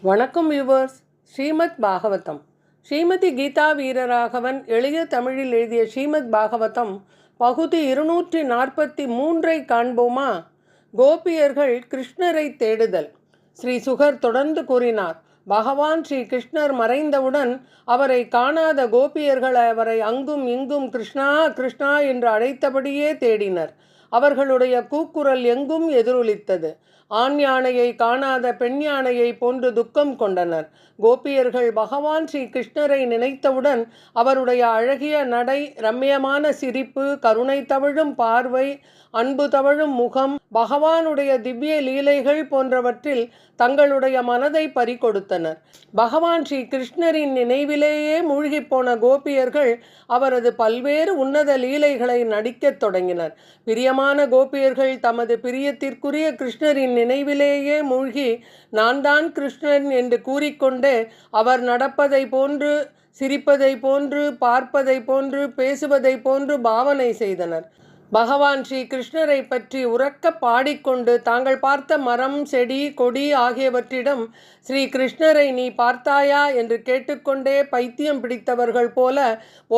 வணக்கம் வியூவர்ஸ். ஸ்ரீமத் பாகவதம். ஸ்ரீமதி கீதா வீரராகவன் எளிய தமிழில் எழுதிய ஸ்ரீமத் பாகவதம் பகுதி 243 காண்போமா? கோபியர்கள் கிருஷ்ணரை தேடுதல். ஸ்ரீ சுகர் தொடர்ந்து கூறினார். பகவான் ஸ்ரீ கிருஷ்ணர் மறைந்தவுடன் அவரை காணாத கோபியர்கள் அவரை அங்கும் இங்கும் கிருஷ்ணா கிருஷ்ணா என்று அழைத்தபடியே தேடினர். அவர்களுடைய கூக்குரல் எங்கும் எதிரொலித்தது. ஆண் யானையை காணாத பெண் யானையை போன்று துக்கம் கொண்டனர். கோபியர்கள் பகவான் ஸ்ரீ கிருஷ்ணரை நினைத்தவுடன் அவருடைய அழகிய நடை, ரம்யமான சிரிப்பு, கருணை தவழும் பார்வை, அன்பு தவழும் முகம், பகவானுடைய திவ்ய லீலைகள் போன்றவற்றில் தங்களுடைய மனதை பறிகொடுத்தனர். பகவான் ஸ்ரீ கிருஷ்ணரின் நினைவிலேயே மூழ்கிப்போன கோபியர்கள் அவரது பல்வேறு உன்னத லீலைகளை நடிக்கத் தொடங்கினர். பிரியமான கோபியர்கள் தமது பிரியத்திற்குரிய கிருஷ்ணரின் நினைவிலேயே மூழ்கி நான் தான் கிருஷ்ணன் என்று கூறிக்கொண்டே அவர் நடப்பதை போன்று, சிரிப்பதை போன்று, பார்ப்பதை போன்று, பேசுவதை போன்று பாவனை செய்தனர். பகவான் ஸ்ரீ கிருஷ்ணரை பற்றி உரக்க பாடிக்கொண்டு தாங்கள் பார்த்த மரம், செடி, கொடி ஆகியவற்றிடம் ஸ்ரீ கிருஷ்ணரை நீ பார்த்தாயா என்று கேட்டுக்கொண்டே பைத்தியம் பிடித்தவர்கள் போல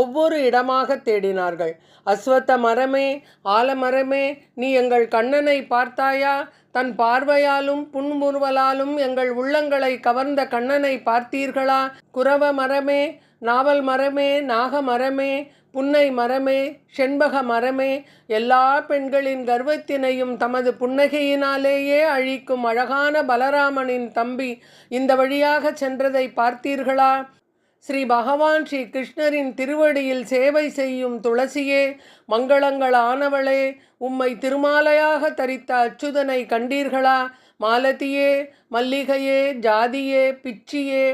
ஒவ்வொரு இடமாக தேடினார்கள். அஸ்வத்த மரமே, ஆலமரமே, நீ எங்கள் கண்ணனை பார்த்தாயா? தன் பார்வையாலும் புன்முறுவலாலும் எங்கள் உள்ளங்களை கவர்ந்த கண்ணனை பார்த்தீர்களா? குரவ மரமே, நாவல் மரமே, நாக மரமே, புன்னை மரமே, செண்பக மரமே, எல்லா பெண்களின் கர்வத்தினையும் தமது புன்னகையினாலேயே அழிக்கும் அழகான பலராமனின் தம்பி இந்த வழியாக சென்றதை பார்த்தீர்களா? ஸ்ரீ பகவான் ஸ்ரீ கிருஷ்ணரின் திருவடியில் சேவை செய்யும் துளசியே, மங்களங்கள் ஆனவளே, உம்மை திருமாலையாக தரித்த அச்சுதனை கண்டீர்களா? மாலதியே, மல்லிகையே, ஜாதியே, பிச்சியே,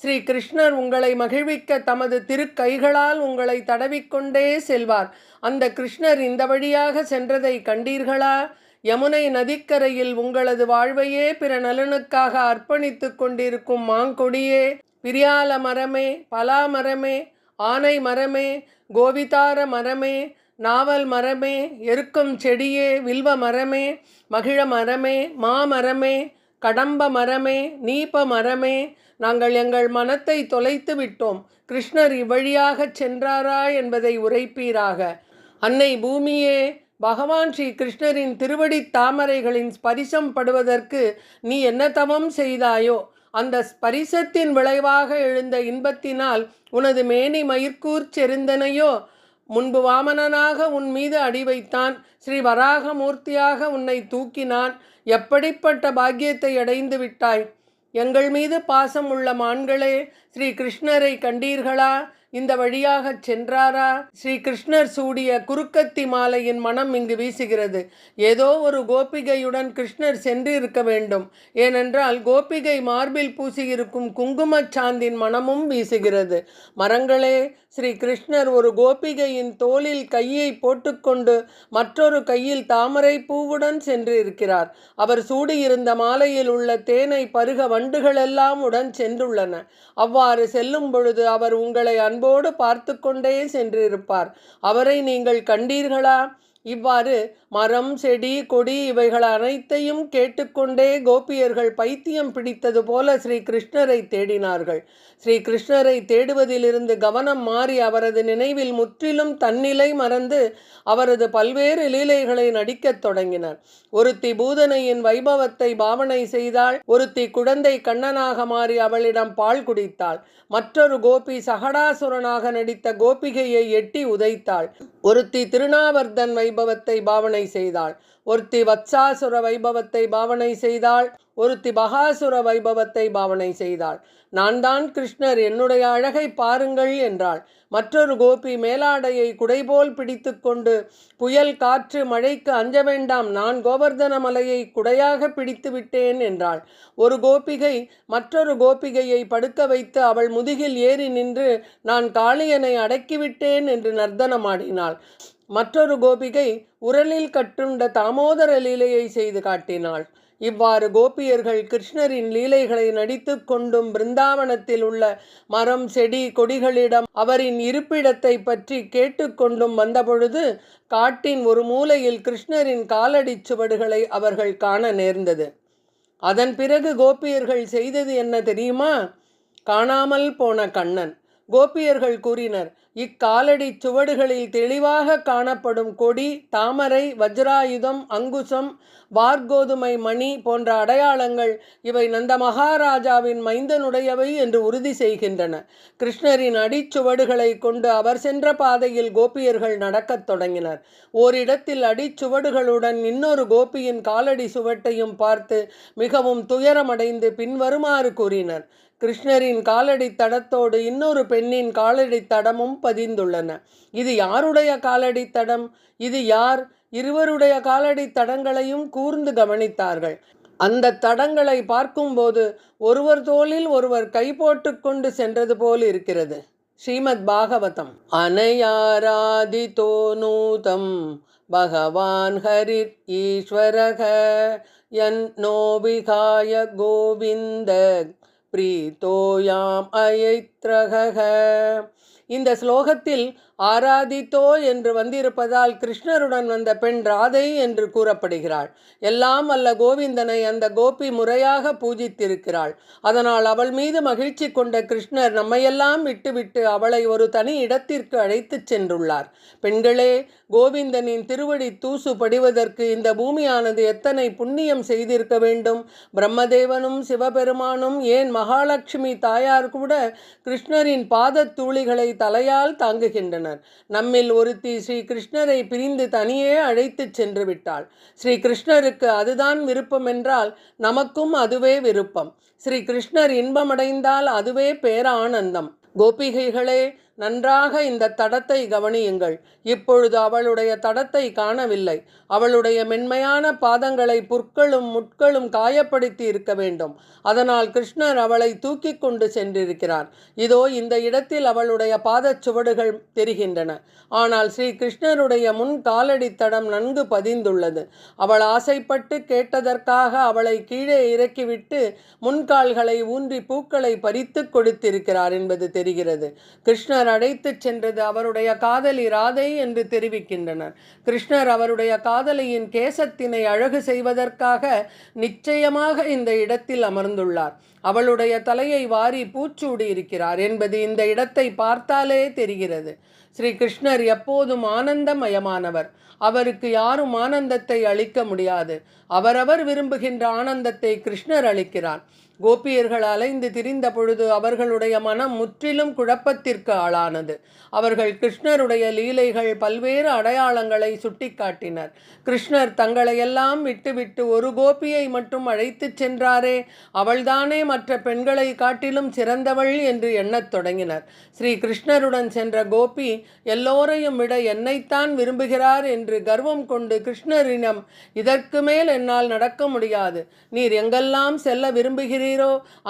ஸ்ரீ கிருஷ்ணர் உங்களை மகிழ்விக்க தமது திருக்கைகளால் உங்களை தடவிக்கொண்டே செல்வார். அந்த கிருஷ்ணர் இந்த வழியாக சென்றதை கண்டீர்களா? யமுனை நதிக்கரையில் உங்களது வாழ்வையே பிற நலனுக்காக அர்ப்பணித்து கொண்டிருக்கும் மாங்கொடியே, பிரியால மரமே, பலா மரமே, ஆனை மரமே, கோவிதார மரமே, நாவல் மரமே, எருக்கம் செடியே, வில்வ மரமே, மகிழ மரமே, மாமரமே, கடம்ப மரமே, நீப்ப மரமே, நாங்கள் எங்கள் மனத்தை தொலைத்து விட்டோம். கிருஷ்ணர் இவ்வழியாகச் சென்றாரா என்பதை உரைப்பீராக. அன்னை பூமியே, பகவான் ஸ்ரீ கிருஷ்ணரின் திருவடி தாமரைகளின் ஸ்பரிசம் படுவதற்கு நீ என்ன தவம் செய்தாயோ? அந்த ஸ்பரிசத்தின் விளைவாக எழுந்த இன்பத்தினால் உனது மேனி மயிர்கூர்ச் செறிந்தனையோ? முன்பு வாமனனாக உன் மீது அடி வைத்தான். ஸ்ரீ வராகமூர்த்தியாக உன்னை தூக்கினான். எப்படிப்பட்ட பாக்கியத்தை அடைந்து விட்டாய்! எங்கள் மீது பாசம் உள்ள மான்களே, ஸ்ரீ கிருஷ்ணரை கண்டீர்களா? இந்த வழியாகச் சென்றாரா? ஸ்ரீ கிருஷ்ணர் சூடிய குறுக்கத்தி மாலையின் மனம் இங்கு வீசுகிறது. ஏதோ ஒரு கோபிகையுடன் கிருஷ்ணர் சென்றிருக்க வேண்டும். ஏனென்றால் கோபிகை மார்பில் பூசியிருக்கும் குங்குமச் சாந்தின் மனமும் வீசுகிறது. மரங்களே, ஸ்ரீ கிருஷ்ணர் ஒரு கோபிகையின் தோளில் கையை போட்டுக்கொண்டு மற்றொரு கையில் தாமரை பூவுடன் சென்று இருக்கிறார். அவர் சூடியிருந்த மாலையில் உள்ள தேனை பருக வண்டுகளெல்லாம் உடன் சென்றுள்ளன. அவ்வாறு செல்லும் பொழுது அவர் உங்களை அன்போடு பார்த்து கொண்டே சென்றிருப்பார். அவரை நீங்கள் கண்டீர்களா? இவ்வாறு மரம், செடி, கொடி இவைகள் அனைத்தையும் கேட்டுக்கொண்டே கோபியர்கள் பைத்தியம் பிடித்தது போல ஸ்ரீ கிருஷ்ணரை தேடினார்கள். ஸ்ரீ கிருஷ்ணரை தேடுவதிலிருந்து கவனம் மாறி அவரது நினைவில் முற்றிலும் தன்னிலை மறந்து அவரது பல்வேறு லீலைகளை நடிக்கத் தொடங்கினர். ஒருத்தி பூதனையின் வைபவத்தை பாவனை செய்தாள். ஒருத்தி குழந்தை கண்ணனாக மாறி அவளிடம் பால் குடித்தாள். மற்றொரு கோபி சகடாசுரனாக நடித்த கோபிகையை எட்டி உதைத்தாள். ஒருத்தி திருநாவர்தன் வைபவத்தை பாவனை செய்தாள். ஒருத்தி வத்சாசுர வைபவத்தை பாவனை செய்தாள். ஒருத்தி பகாசுர வைபவத்தை பாவனை செய்தாள். நான் தான் கிருஷ்ணர், என்னுடைய அழகை பாருங்கள் என்றாள். மற்றொரு கோபி மேலாடையை குடைபோல் பிடித்து கொண்டு புயல், காற்று, மழைக்கு அஞ்ச வேண்டாம், நான் கோவர்தன மலையை குடையாக பிடித்து விட்டேன் என்றாள். ஒரு கோபிகை மற்றொரு கோபிகையை படுக்க வைத்து அவள் முதுகில் ஏறி நின்று நான் காளியனை அடக்கிவிட்டேன் என்று நர்த்தனமாடினாள். மற்றொரு கோபிகை உரலில் கட்டுண்ட தாமோதர லீலையை செய்து காட்டினாள். இவ்வாறு கோபியர்கள் கிருஷ்ணரின் லீலைகளை நடித்து கொண்டும் பிருந்தாவனத்தில் உள்ள மரம், செடி, கொடிகளிடம் அவரின் இருப்பிடத்தை பற்றி கேட்டுக்கொண்டும் வந்தபொழுது காட்டின் ஒரு மூலையில் கிருஷ்ணரின் காலடி சுவடுகளை அவர்கள் காண நேர்ந்தது. அதன் பிறகு கோபியர்கள் செய்தது என்ன தெரியுமா? காணாமல் போன கண்ணன். கோபியர்கள் கூறினர், இக்காலடி சுவடுகளில் தெளிவாக காணப்படும் கொடி, தாமரை, வஜ்ராயுதம், அங்குசம், வார்கோதுமை மணி போன்ற அடையாளங்கள் இவை நந்த மகாராஜாவின் மைந்தனுடையவை என்று உறுதி செய்கின்றன. கிருஷ்ணரின் அடிச்சுவடுகளை கொண்டு அவர் சென்ற பாதையில் கோபியர்கள் நடக்கத் தொடங்கினர். ஓரிடத்தில் அடிச்சுவடுகளுடன் இன்னொரு கோபியின் காலடி சுவட்டையும் பார்த்து மிகவும் துயரமடைந்து பின்வருமாறு கூறினர். கிருஷ்ணரின் காலடி தடத்தோடு இன்னொரு பெண்ணின் காலடி தடமும் பதிந்துள்ளன. இது யாருடைய காலடி தடம்? இது யார்? இருவருடைய காலடி தடங்களையும் கூர்ந்து கவனித்தார்கள். அந்த தடங்களை பார்க்கும்போது ஒருவர் தோளில் ஒருவர் கை போட்டு கொண்டு சென்றது போல் இருக்கிறது. ஸ்ரீமத் பாகவதம். அனயாராதிதோ நூதம் பகவான் ஹரிர் ஈஸ்வரக யன்னோ விகாய கோவிந்த பிரீதோயாம் அயத்ரக. இந்த ஸ்லோகத்தில் ஆராதித்தோ என்று வந்திருப்பதால் கிருஷ்ணருடன் வந்த பெண் ராதை என்று கூறப்படுகிறாள். எல்லாம் அல்ல கோவிந்தனை அந்த கோபி முறையாக பூஜித்திருக்கிறாள். அதனால் அவள் மீது மகிழ்ச்சி கொண்ட கிருஷ்ணர் நம்மையெல்லாம் விட்டுவிட்டு அவளை ஒரு தனி இடத்திற்கு அழைத்து சென்றுள்ளார். பெண்களே, கோவிந்தனின் திருவடி தூசு படிவதற்கு இந்த பூமியானது எத்தனை புண்ணியம் செய்திருக்க வேண்டும். பிரம்மதேவனும் சிவபெருமானும், ஏன் மகாலட்சுமி தாயார் கூட கிருஷ்ணரின் பாதத் தூளிகளை தலையால் தாங்குகின்றனர். நம்மில் ஒருத்தி ஸ்ரீ கிருஷ்ணரை பிரிந்து தனியே அழைத்து சென்று விட்டாள். ஸ்ரீ கிருஷ்ணருக்கு அதுதான் விருப்பம் என்றால் நமக்கும் அதுவே விருப்பம். ஸ்ரீ கிருஷ்ணர் இன்பமடைந்தால் அதுவே பேரானந்தம். கோபிகைகளே, நன்றாக இந்த தடத்தை கவனியுங்கள். இப்பொழுது அவளுடைய தடத்தை காணவில்லை. அவளுடைய மென்மையான பாதங்களை புற்களும் முட்களும் காயப்படுத்தி இருக்க வேண்டும். அதனால் கிருஷ்ணர் அவளை தூக்கி கொண்டு சென்றிருக்கிறார். இதோ இந்த இடத்தில் அவளுடைய பாதச்சுவடுகள் தெரிகின்றன. ஆனால் ஸ்ரீ கிருஷ்ணருடைய முன் காலடி தடம் நன்கு பதிந்துள்ளது. அவள் ஆசைப்பட்டு கேட்டதற்காக அவளை கீழே இறக்கிவிட்டு முன்கால்களை ஊன்றி பூக்களை பறித்து கொடுத்திருக்கிறார் என்பது தெரிகிறது. கிருஷ்ணர் அழைத்து சென்றது அவருடைய காதலி ராதை என்று தெரிவிக்கின்றனர். கிருஷ்ணர் அவருடைய காதலியின் கேசத்தினை அழகு செய்வதற்காக நிச்சயமாக இந்த இடத்தில் அமர்ந்துள்ளார். அவளுடைய தலையை வாரி பூச்சூடி இருக்கிறார் என்பது இந்த இடத்தை பார்த்தாலே தெரிகிறது. ஸ்ரீ கிருஷ்ணர் எப்போதும் ஆனந்தமயமானவர். அவருக்கு யாரும் ஆனந்தத்தை அளிக்க முடியாது. அவரவர் விரும்புகின்ற ஆனந்தத்தை கிருஷ்ணர் அளிக்கிறார். கோபியர்கள் அலைந்து திரிந்த பொழுது அவர்களுடைய மனம் முற்றிலும் குழப்பத்திற்கு ஆளானது. அவர்கள் கிருஷ்ணருடைய லீலைகள் பல்வேறு அடையாளங்களை சுட்டிக்காட்டினர். கிருஷ்ணர் தங்களையெல்லாம் விட்டுவிட்டு ஒரு கோபியை மட்டும் அழைத்து சென்றாரே, அவள்தானே மற்ற பெண்களை காட்டிலும் சிறந்தவள் என்று எண்ணத் தொடங்கினர். ஸ்ரீ கிருஷ்ணருடன் சென்ற கோபி எல்லோரையும் விட என்னைத்தான் விரும்புகிறார் என்று கர்வம் கொண்டு கிருஷ்ணரிடம், இதற்கு மேல் என்னால் நடக்க முடியாது. நீர் எங்கெல்லாம் செல்ல விரும்புகிறீரோ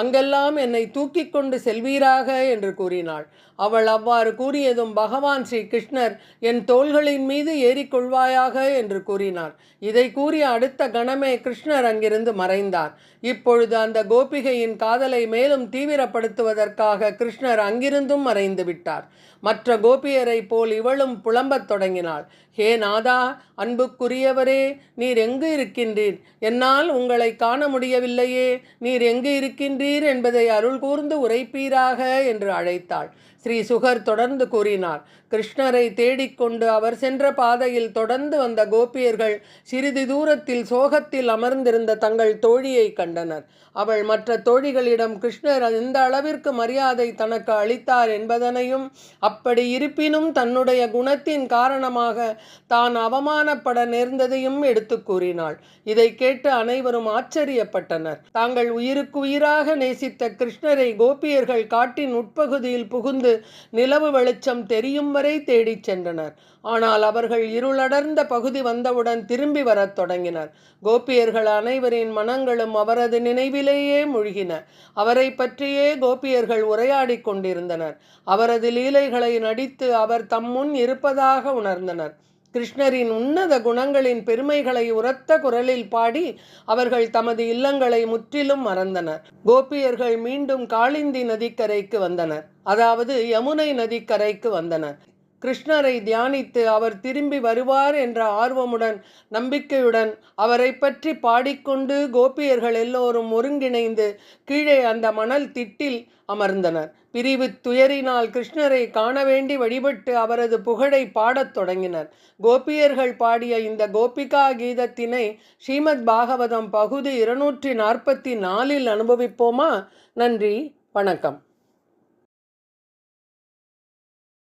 அங்கெல்லாம் என்னை தூக்கி கொண்டு செல்வீராக என்று கூறினாள். அவள் அவ்வாறு கூறியதும் பகவான் ஸ்ரீ கிருஷ்ணர், என் தோள்களின் மீது ஏறிக்கொள்வாயாக என்று கூறினார். இதை கூறிய அடுத்த கணமே கிருஷ்ணர் அங்கிருந்து மறைந்தார். இப்பொழுது அந்த கோபிகையின் காதலை மேலும் தீவிரப்படுத்துவதற்காக கிருஷ்ணர் அங்கிருந்தும் மறைந்து விட்டார். மற்ற கோபியரை போல் இவளும் புலம்பத் தொடங்கினாள். ஹே நாதா, அன்புக்குரியவரே, நீர் எங்கு இருக்கின்றீர்? என்னால் உங்களை காண முடியவில்லையே. நீர் எங்கு இருக்கின்றீர் என்பதை அருள் கூர்ந்து உரைப்பீராக என்று அழைத்தாள். ஸ்ரீ சுகர் தொடர்ந்து கூறினார். கிருஷ்ணரை தேடிக்கொண்டு அவர் சென்ற பாதையில் தொடர்ந்து வந்த கோபியர்கள் சிறிது தூரத்தில் சோகத்தில் அமர்ந்திருந்த தங்கள் தோழியை கண்டனர். அவள் மற்ற தோழிகளிடம் கிருஷ்ணர் எந்த அளவிற்கு மரியாதை தனக்கு அளித்தார் என்பதனையும், அப்படி இருப்பினும் தன்னுடைய குணத்தின் காரணமாக தான் அவமானப்பட நேர்ந்ததையும் எடுத்து கூறினாள். இதை கேட்டு அனைவரும் ஆச்சரியப்பட்டனர். தாங்கள் உயிருக்கு உயிராக நேசித்த கிருஷ்ணரை கோபியர்கள் காட்டின் உட்பகுதியில் புகுந்து நிலவு வெளிச்சம் தெரியும் வரை தேடிச் சென்றனர். ஆனால் அவர்கள் இருளடர்ந்த பகுதி வந்தவுடன் திரும்பி வரத் தொடங்கினர். கோபியர்கள் அனைவரின் மனங்களும் அவரது நினைவிலேயே மூழ்கின. அவரை பற்றியே கோபியர்கள் உரையாடி கொண்டிருந்தனர். அவரது லீலைகளை நடித்து அவர் தம் முன் இருப்பதாக உணர்ந்தனர். கிருஷ்ணரின் உன்னத குணங்களின் பெருமைகளை உரத்த குரலில் பாடி அவர்கள் தமது இல்லங்களை முற்றிலும் மறந்தனர். கோபியர்கள் மீண்டும் காளிந்தி நதிக்கரைக்கு வந்தனர். அதாவது யமுனை நதிக்கரைக்கு வந்தனர். கிருஷ்ணரை தியானித்து அவர் திரும்பி வருவார் என்ற ஆர்வமுடன் நம்பிக்கையுடன் அவரை பற்றி பாடிக்கொண்டு கோபியர்கள் எல்லோரும் ஒருங்கிணைந்து கீழே அந்த மணல் திட்டில் அமர்ந்தனர். பிரிவு துயரினால் கிருஷ்ணரை காண வேண்டி வழிபட்டு அவரது புகழை பாடத் தொடங்கினர். கோபியர்கள் பாடிய இந்த கோபிகா கீதத்தினை ஸ்ரீமத் பாகவதம் பகுதி 244 அனுபவிப்போமா? நன்றி, வணக்கம்.